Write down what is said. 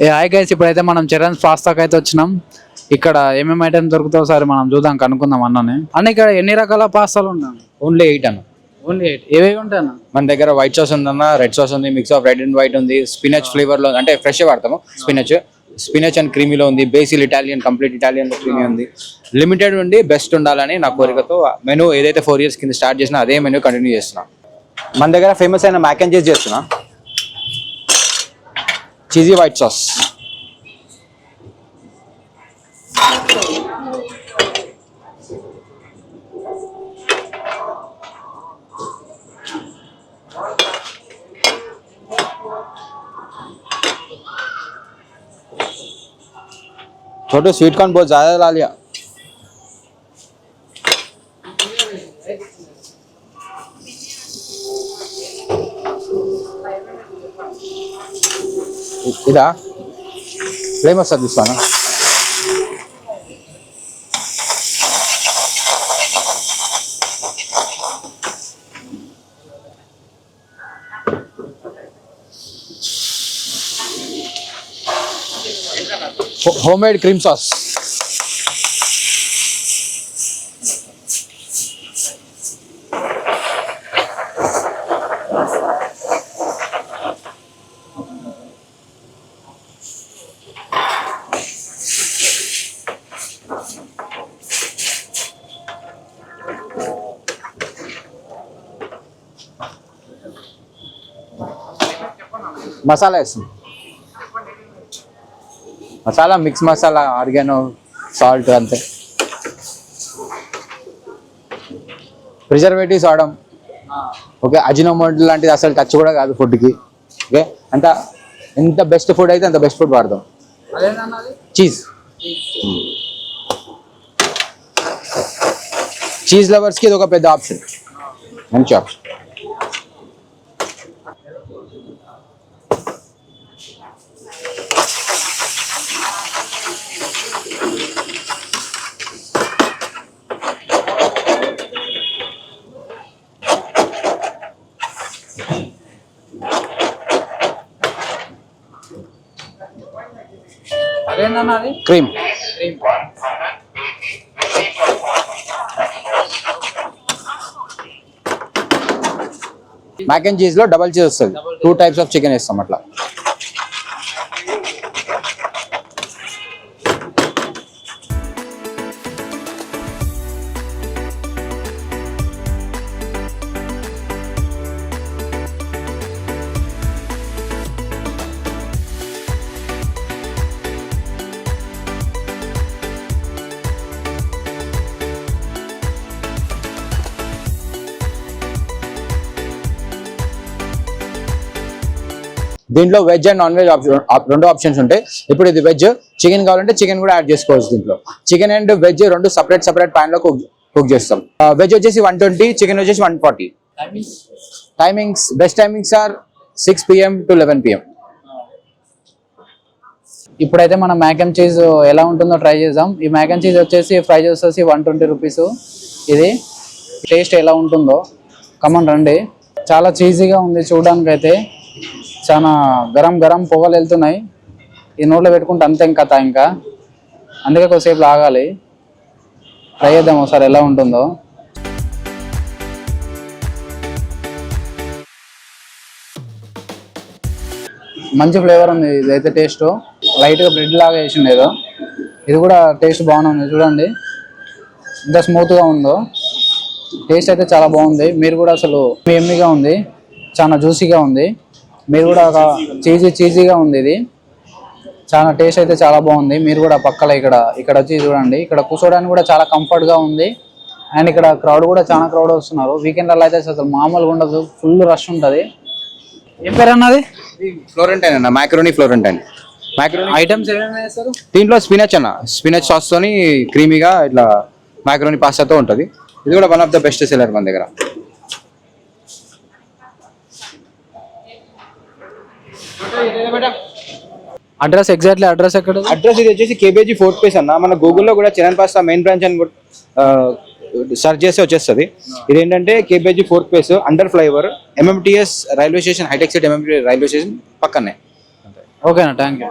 Hi guys, ఇప్పుడైతే మనం చరణ్ పాస్తాకి అయితే వచ్చినాం. ఇక్కడ ఏమేమి ఐటమ్స్ దొరుకుతావు సార్ మనం చూద్దాం, కనుక్కుందాం అన్నని. అన్న ఇక్కడ ఎన్ని రకాల పాస్తాలు ఉంటాయి? ఓన్లీ 8 అన్న. ఓన్లీ 8. ఏవేవి ఉంటాయి అన్న? మన దగ్గర వైట్ సాస్ ఉందన్న, రెడ్ సాస్ ఉంది, mix of red and white ఉంది, స్పినచ్ ఫ్లేవర్ లో అంటే ఫ్రెష్ వాడతాము. స్పినచ్ అండ్ క్రీమీలో ఉంది, basil Italian, complete Italian creamy ఉంది. లిమిటెడ్ ఉండి బెస్ట్ ఉండాలని నా కోరికతో మెనూ ఏదైతే 4 years కింద స్టార్ట్ చేసినా అదే మెనూ కంటిన్యూ చేస్తున్నా. మన దగ్గర ఫేమస్ అయిన మ్యాక్ అండ్ చీజ్ చేస్తున్నా, చీజీ వైట్ సాస్. छोटू स्वीट कॉर्न बहुत ज्यादा ला लिया. इदा फ्लेम वस्तु చూస్తానా? homemade cream sauce. మసాలా వేస్తాం. Masala mix masala, organo, salt అంతే. ప్రిజర్వేటివ్స్ వాడడం. ఓకే, అజినోమోటో లాంటిది అసలు టచ్ కూడా కాదు ఫుడ్కి. ఓకే, ఎంత బెస్ట్ ఫుడ్ అయితే అంత బెస్ట్ ఫుడ్ వాడదాం. చీజ్ లవర్స్కి ఇది ఒక పెద్ద ఆప్షన్, మంచి option. Cream. Mac and cheese లో డబల్ చీజ్ వస్తుంది, 2 types ఆఫ్ చికెన్ వేస్తాం అట్లా. దీంట్లో వెజ్ అండ్ నాన్ వెజ్ రెండు ఆప్షన్స్ ఉంటాయి. ఇప్పుడు ఇది వెజ్, చికెన్ కావాలంటే చికెన్ కూడా యాడ్ చేసుకోవచ్చు. దీంట్లో చికెన్ అండ్ వెజ్ రెండు సపరేట్ పాన్ లో కుక్ చేస్తాం. వెజ్ వచ్చేసి 120, చికెన్ వచ్చేసి 140. Timings, best timings are 6 PM to 11 PM. ఇప్పుడైతే మనం మ్యాక్ అండ్ చీజ్ ఎలా ఉంటుందో ట్రై చేద్దాం. ఈ మ్యాక్ అండ్ చీజ్ వచ్చేసి ప్రైస్ వచ్చేసి 120 రూపీస్. ఇది టేస్ట్ ఎలా ఉంటుందో కమన్ రండి. చాలా చీజీగా ఉంది చూడడానికి అయితే. చాలా గరం పొగలు వెళ్తున్నాయి. ఈ నోట్లో పెట్టుకుంటే అంతే ఇంకా అందుకే కొద్దిసేపు ఆగాలి. ట్రై చేద్దాం ఒకసారి ఎలా ఉంటుందో. మంచి ఫ్లేవర్ ఉంది. ఇదైతే టేస్ట్ లైట్గా బ్రెడ్ లాగా వేసింది ఏదో. ఇది కూడా టేస్ట్ బాగానే ఉంది చూడండి, ఎంత స్మూత్గా ఉందో. టేస్ట్ అయితే చాలా బాగుంది. మీరు కూడా అసలు ఎమ్మిగా ఉంది, చాలా జ్యూసీగా ఉంది. మీరు కూడా చీజీగా ఉంది. ఇది చాలా టేస్ట్ అయితే చాలా బాగుంది. మీరు కూడా పక్కల ఇక్కడ వచ్చి చూడండి. ఇక్కడ కూర్చోడానికి కూడా చాలా కంఫర్ట్గా ఉంది. అండ్ ఇక్కడ క్రౌడ్ కూడా చాలా క్రౌడ్ వస్తున్నారు. వీకెండ్లలో అయితే అసలు మామూలుగా ఉండదు, ఫుల్ రష్ ఉంటుంది. ఏం పేరు అన్నది? ఫ్లోరెంటైన్ అన్న, మ్యాకరోనీ ఫ్లోరెంటైన్. మ్యాకరోనీ ఐటమ్స్ ఏమేమి వేస్తారు దీంట్లో? స్పినచ్ అన్న, స్పినచ్ సాస్ తోని క్రీమీగా ఇట్లా మ్యాకరోనీ పాస్తాతో ఉంటుంది. ఇది కూడా one of the best seller మన దగ్గర. అడ్రస్ ఎగ్జాక్ట్లీ అడ్రస్ ఎక్కడ? అడ్రస్ ఇది వచ్చేసి KBG 4th place అన్న. మన గూగుల్లో కూడా చరణ్ పాస్తా మెయిన్ బ్రాంచ్ అని సర్చ్ చేస్తే వచ్చేస్తుంది. ఇదేంటంటే KBG 4th place under flyover MMTS railway station, hitech city MMTS railway station పక్కనే. ఓకేనా, థ్యాంక్ యూ.